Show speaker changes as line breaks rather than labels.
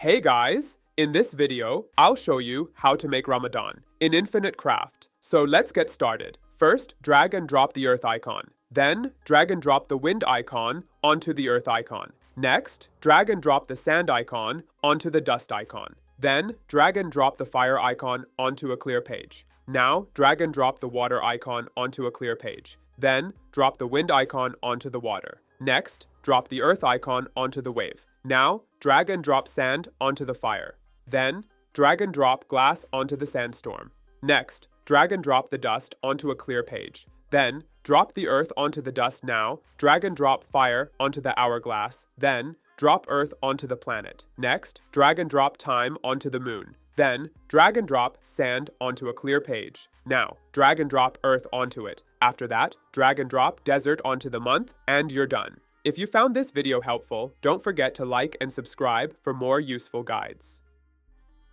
Hey guys! In this video, I'll show you how to make Ramadan in Infinite Craft. So let's get started. First, drag and drop the earth icon. Then, drag and drop the wind icon onto the earth icon. Next, drag and drop the sand icon onto the dust icon. Then, drag and drop the fire icon onto a clear page. Now, drag and drop the water icon onto a clear page. Then, drop the wind icon onto the water. Next, drop the earth icon onto the wave. Now, drag and drop sand onto the fire. Then, drag and drop glass onto the sandstorm. Next, drag and drop the dust onto a clear page. Then, drop the earth onto the dust now, drag and drop fire onto the hourglass. Then, drop earth onto the planet. Next, drag and drop time onto the moon. Then, drag and drop sand onto a clear page. Now, drag and drop earth onto it. After that, drag and drop desert onto the month, and you're done. If you found this video helpful, don't forget to like and subscribe for more useful guides.